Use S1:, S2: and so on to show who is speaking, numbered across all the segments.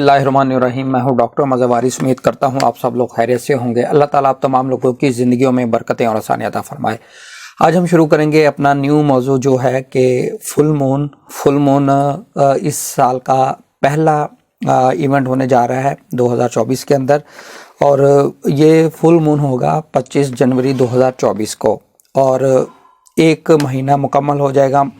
S1: बिस्मिल्लाहिर्रहमानिर्रहीम। मैं हूँ डॉक्टर मज़हर वारिस। उम्मीद करता हूँ आप सब लोग खैरियत से होंगे। अल्लाह ताला आप तमाम लोगों की ज़िंदगियों में बरकतें और आसानियाँ अता फरमाए। आज हम शुरू करेंगे अपना न्यू मौजू जो है कि फुल मून इस साल का पहला इवेंट होने जा रहा है 2024 के अंदर, और ये फुल मून होगा 25 जनवरी 2024 को, और एक महीना मुकम्मल हो जाएगा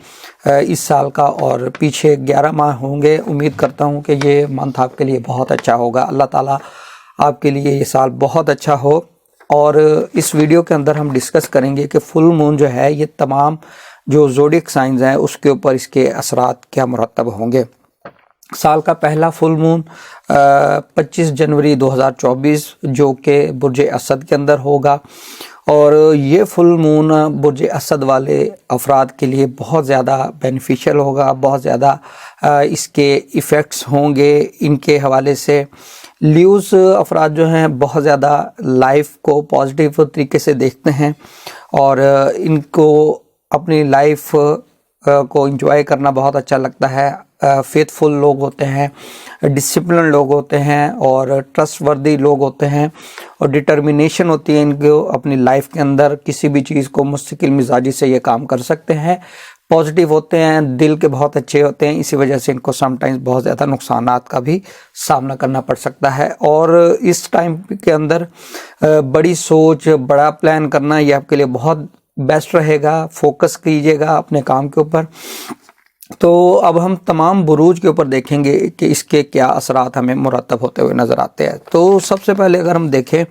S1: इस साल का, और पीछे 11 माह होंगे। उम्मीद करता हूँ कि ये मंथ आपके लिए बहुत अच्छा होगा। अल्लाह ताला आपके लिए ये साल बहुत अच्छा हो। और इस वीडियो के अंदर हम डिस्कस करेंगे कि फुल मून जो है ये तमाम जो ज़ोडिएक साइंस हैं उसके ऊपर इसके असरात क्या मुरतब होंगे। साल का पहला फुल मून 25 जनवरी 2024 जो कि बुर्ज असद के अंदर होगा, और ये फुल मून बुर्ज असद वाले अफराद के लिए बहुत ज़्यादा बेनिफिशियल होगा, बहुत ज़्यादा इसके इफ़ेक्ट्स होंगे। इनके हवाले से ल्यूज़ अफराद जो हैं बहुत ज़्यादा लाइफ को पॉजिटिव तरीके से देखते हैं, और इनको अपनी लाइफ को एंजॉय करना बहुत अच्छा लगता है। फेथफुल लोग होते हैं, डिसिप्लिन लोग होते हैं, और ट्रस्टवर्दी लोग होते हैं, और डिटर्मिनेशन होती है इनको अपनी लाइफ के अंदर। किसी भी चीज़ को मुस्तकिल मिजाजी से ये काम कर सकते हैं। पॉजिटिव होते हैं, दिल के बहुत अच्छे होते हैं, इसी वजह से इनको समटाइम्स बहुत ज़्यादा नुकसानात का भी सामना करना पड़ सकता है। और इस टाइम के अंदर बड़ी सोच, बड़ा प्लान करना ये आपके लिए बहुत बेस्ट रहेगा। फोकस कीजिएगा अपने काम के ऊपर। तो अब हम तमाम बुरूज के ऊपर देखेंगे कि इसके क्या असरात हमें मुरतब होते हुए नज़र आते हैं। तो सबसे पहले अगर हम देखें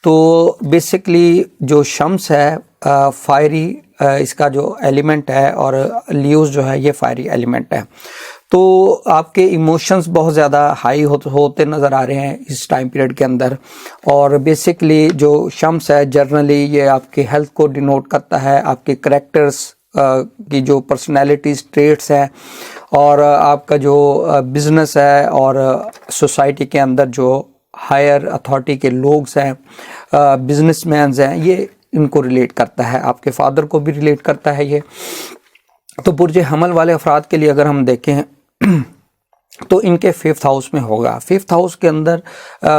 S1: तो बेसिकली जो शम्स है फायरी इसका जो एलिमेंट है, और ल्यूज़ जो है ये फायरी एलिमेंट है। तो आपके इमोशंस बहुत ज़्यादा हाई होते नज़र आ रहे हैं इस टाइम पीरियड के अंदर। और बेसिकली जो शम्स है जनरली ये आपकी हेल्थ को डिनोट करता है, आपके करैक्टर्स की जो पर्सनैलिटीज़ ट्रेट्स हैं, और आपका जो बिज़नेस है, और सोसाइटी के अंदर जो हायर अथॉरिटी के लोग हैं, बिजनेसमैन्स हैं, ये इनको रिलेट करता है। आपके फादर को भी रिलेट करता है ये। तो बुर्ज हमल वाले अफराद के लिए अगर हम देखें तो इनके 5th हाउस में होगा। 5th हाउस के अंदर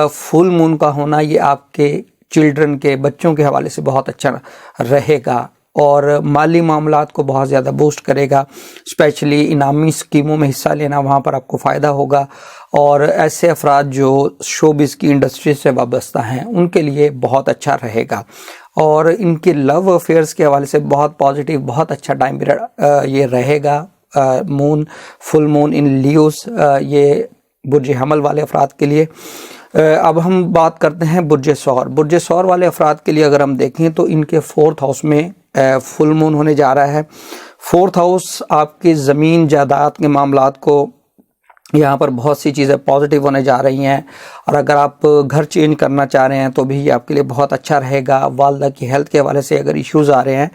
S1: फुल मून का होना ये आपके चिल्ड्रन के बच्चों के हवाले से बहुत अच्छा रहेगा, और माली मामलात को बहुत ज़्यादा बूस्ट करेगा। स्पेशली इनामी स्कीमों में हिस्सा लेना, वहाँ पर आपको फ़ायदा होगा। और ऐसे अफराद जो शोबिज़ की इंडस्ट्री से वाबस्ता हैं उनके लिए बहुत अच्छा रहेगा। और इनके लव अफेयर्स के हवाले से बहुत पॉजिटिव, बहुत अच्छा टाइम पीरियड ये रहेगा। फुल मून इन ल्यूज़ ये बुर्ज हमल वाले अफराद के लिए। अब हम बात करते हैं बुर्ज सौर। बुर्ज सौर वाले अफराद के लिए अगर हम देखें तो इनके 4th हाउस में फुल मून होने जा रहा है। 4th हाउस आपकी ज़मीन जायदाद के मामलात को, यहाँ पर बहुत सी चीज़ें पॉजिटिव होने जा रही हैं। और अगर आप घर चेंज करना चाह रहे हैं तो भी ये आपके लिए बहुत अच्छा रहेगा। वालदा की हेल्थ के हवाले से अगर इश्यूज़ आ रहे हैं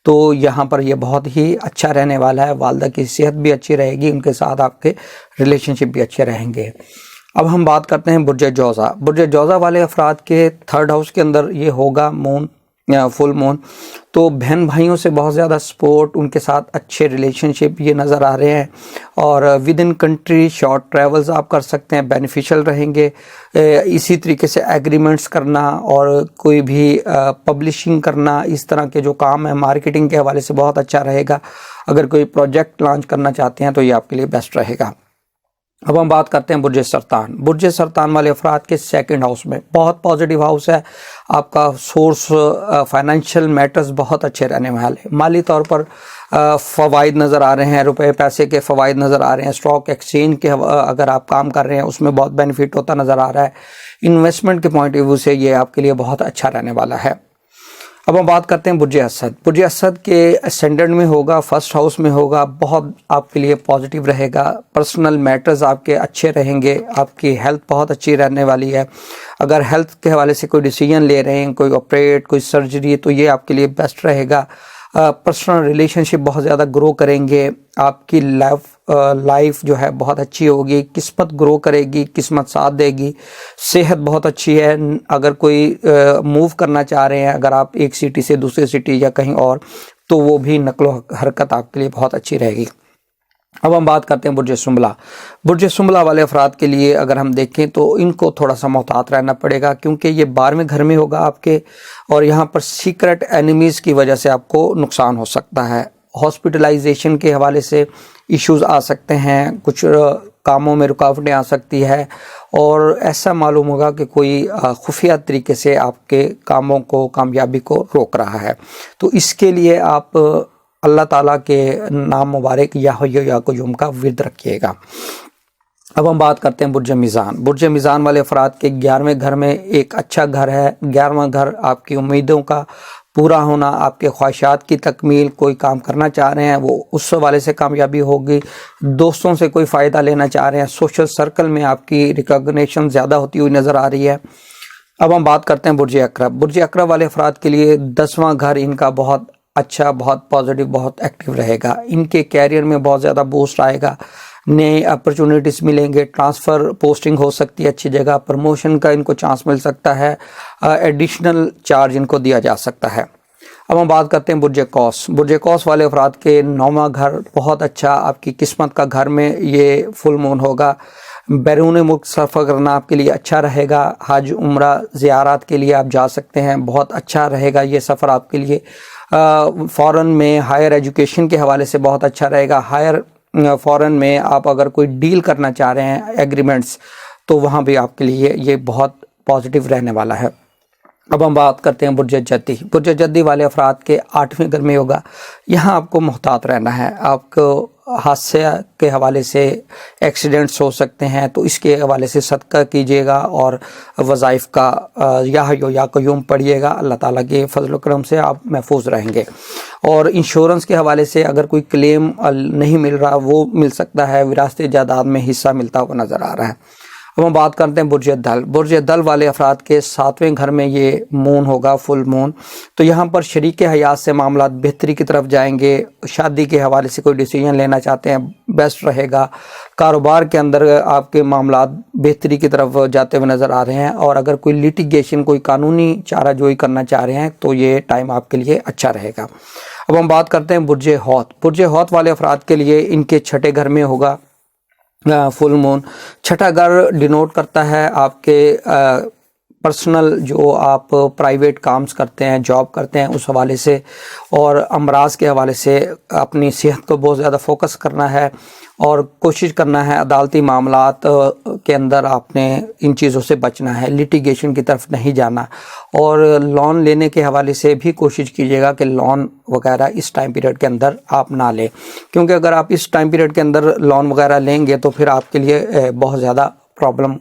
S1: तो यहाँ पर ये बहुत ही अच्छा रहने वाला है। वालदा की सेहत भी अच्छी रहेगी, उनके साथ आपके रिलेशनशिप भी अच्छे रहेंगे। अब हम बात करते हैं बुर्ज जौज़ा। बुर्ज जौज़ा वाले अफराद के 3rd हाउस के अंदर ये होगा मून या फुल मून। तो बहन भाइयों से बहुत ज़्यादा सपोर्ट, उनके साथ अच्छे रिलेशनशिप ये नज़र आ रहे हैं। और with in country short travels आप कर सकते हैं, बेनिफिशियल रहेंगे। इसी तरीके से एग्रीमेंट्स करना और कोई भी पब्लिशिंग करना, इस तरह के जो काम है मार्केटिंग के हवाले से बहुत अच्छा रहेगा। अगर कोई प्रोजेक्ट लॉन्च करना चाहते हैं तो ये आपके लिए बेस्ट रहेगा। अब हम बात करते हैं बुर्ज सरतान। बुर्ज सरतान वाले अफराद के 2nd हाउस में बहुत पॉजिटिव हाउस है। आपका सोर्स फाइनेंशियल मैटर्स बहुत अच्छे रहने वाले। माली तौर पर फ़वाइद नज़र आ रहे हैं, रुपए पैसे के फ़वाइद नज़र आ रहे हैं। स्टॉक एक्सचेंज के अगर आप काम कर रहे हैं उसमें बहुत बेनिफिट होता नज़र आ रहा है। इन्वेस्टमेंट के पॉइंट ऑफ व्यू से ये आपके लिए बहुत अच्छा रहने वाला है। अब हम बात करते हैं बुर्ज असद। बुर्ज असद के असेंडेंट में होगा, 1st हाउस में होगा। बहुत आपके लिए पॉजिटिव रहेगा। पर्सनल मैटर्स आपके अच्छे रहेंगे। आपकी हेल्थ बहुत अच्छी रहने वाली है। अगर हेल्थ के हवाले से कोई डिसीजन ले रहे हैं, कोई ऑपरेट, कोई सर्जरी, तो ये आपके लिए बेस्ट रहेगा। पर्सनल रिलेशनशिप बहुत ज़्यादा ग्रो करेंगे। आपकी लाइफ जो है बहुत अच्छी होगी। किस्मत ग्रो करेगी, किस्मत साथ देगी। सेहत बहुत अच्छी है। अगर कोई मूव करना चाह रहे हैं, अगर आप एक सिटी से दूसरी सिटी या कहीं और, तो वो भी नकलो हरकत आपके लिए बहुत अच्छी रहेगी। اب ہم بات کرتے ہیں برج سنبلا۔ برج سنبلا والے افراد کے لیے اگر ہم دیکھیں تو ان کو تھوڑا سا محتاط رہنا پڑے گا، کیونکہ یہ 12ویں گھر میں ہوگا آپ کے، اور یہاں پر سیکرٹ اینیمیز کی وجہ سے آپ کو نقصان ہو سکتا ہے۔ ہاسپٹلائزیشن کے حوالے سے ایشوز آ سکتے ہیں، کچھ کاموں میں رکاوٹیں آ سکتی ہے، اور ایسا معلوم ہوگا کہ کوئی خفیہ طریقے سے آپ کے کاموں کو، کامیابی کو روک رہا ہے۔ تو اس کے لیے آپ اللہ تعالیٰ کے نام مبارک یا حی یا قیوم کا ورد رکھیے گا۔ اب ہم بات کرتے ہیں برج میزان۔ برج میزان والے افراد کے 11ویں گھر میں ایک اچھا گھر ہے۔ 11واں گھر آپ کی امیدوں کا پورا ہونا، آپ کے خواہشات کی تکمیل، کوئی کام کرنا چاہ رہے ہیں وہ اس حوالے سے کامیابی ہوگی، دوستوں سے کوئی فائدہ لینا چاہ رہے ہیں، سوشل سرکل میں آپ کی ریکگنیشن زیادہ ہوتی ہوئی نظر آ رہی ہے۔ اب ہم بات کرتے ہیں برج عقرب۔ برج عقرب والے افراد کے لیے 10واں گھر ان کا بہت اچھا، بہت پازیٹیو، بہت ایکٹیو رہے گا۔ ان کے کیریئر میں بہت زیادہ بوسٹ آئے گا، نئے اپرچونیٹیز ملیں گے، ٹرانسفر پوسٹنگ ہو سکتی ہے اچھی جگہ، پروموشن کا ان کو چانس مل سکتا ہے، ایڈیشنل چارج ان کو دیا جا سکتا ہے۔ اب ہم بات کرتے ہیں برج قوس۔ برج قوس والے افراد کے 9واں گھر بہت اچھا، آپ کی قسمت کا گھر میں یہ فل مون ہوگا۔ بیرون ملک سفر کرنا آپ کے لیے اچھا رہے گا، حج عمرہ زیارات کے لیے آپ جا سکتے ہیں، بہت اچھا رہے گا یہ سفر آپ کے لیے۔ فورن میں ہائر ایجوکیشن کے حوالے سے بہت اچھا رہے گا۔ فورن میں آپ اگر کوئی ڈیل کرنا چاہ رہے ہیں، ایگریمنٹس، تو وہاں بھی آپ کے لیے یہ بہت پازیٹیو رہنے والا ہے۔ اب ہم بات کرتے ہیں برج جدی۔ برج جدی والے افراد کے 8ویں گھر میں ہوگا۔ یہاں آپ کو محتاط رہنا ہے، آپ کو حادثے کے حوالے سے ایکسیڈنٹس ہو سکتے ہیں، تو اس کے حوالے سے صدقہ کیجیے گا اور وظائف کا یا حی یا قیوم پڑھیے گا۔ اللہ تعالیٰ کے فضل و کرم سے آپ محفوظ رہیں گے۔ اور انشورنس کے حوالے سے اگر کوئی کلیم نہیں مل رہا، وہ مل سکتا ہے، وراثت جائیداد میں حصہ ملتا ہوا نظر آ رہا ہے۔ اب ہم بات کرتے ہیں برج دل۔ برج دل والے افراد کے 7ویں گھر میں یہ مون ہوگا، فل مون، تو یہاں پر شریک حیات سے معاملات بہتری کی طرف جائیں گے۔ شادی کے حوالے سے کوئی ڈیسیجن لینا چاہتے ہیں، بیسٹ رہے گا۔ کاروبار کے اندر آپ کے معاملات بہتری کی طرف جاتے ہوئے نظر آ رہے ہیں، اور اگر کوئی لیٹیگیشن، کوئی قانونی چارہ جوئی کرنا چاہ رہے ہیں تو یہ ٹائم آپ کے لیے اچھا رہے گا۔ اب ہم بات کرتے ہیں برج حوت۔ برج حوت والے افراد کے لیے ان کے 6 گھر میں ہوگا فل مون۔ 6 گھر ڈینوٹ کرتا ہے آپ کے پرسنل، جو آپ پرائیویٹ کامز کرتے ہیں، جاب کرتے ہیں، اس حوالے سے، اور امراض کے حوالے سے اپنی صحت کو بہت زیادہ فوکس کرنا ہے اور کوشش کرنا ہے عدالتی معاملات کے اندر آپ نے ان چیزوں سے بچنا ہے، لیٹیگیشن کی طرف نہیں جانا، اور لون لینے کے حوالے سے بھی کوشش کیجیے گا کہ لون وغیرہ اس ٹائم پیریڈ کے اندر آپ نہ لیں، کیونکہ اگر آپ اس ٹائم پیریڈ کے اندر لون وغیرہ لیں گے تو پھر آپ کے لیے بہت زیادہ پرابلم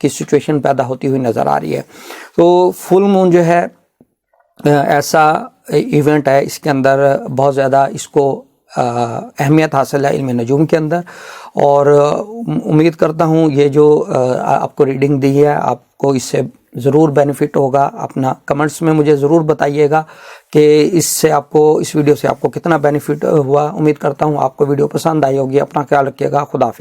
S1: کی سچویشن پیدا ہوتی ہوئی نظر آ رہی ہے۔ تو فل مون جو ہے ایسا ایونٹ ہے، اس کے اندر بہت زیادہ اس کو اہمیت حاصل ہے علم نجوم کے اندر، اور امید کرتا ہوں یہ جو آپ کو ریڈنگ دی ہے آپ کو اس سے ضرور بینیفٹ ہوگا۔ اپنا کمنٹس میں مجھے ضرور بتائیے گا کہ اس ویڈیو سے آپ کو کتنا بینیفٹ ہوا۔ امید کرتا ہوں آپ کو ویڈیو پسند آئی ہوگی۔ اپنا خیال رکھیے گا۔ خدا حافظ۔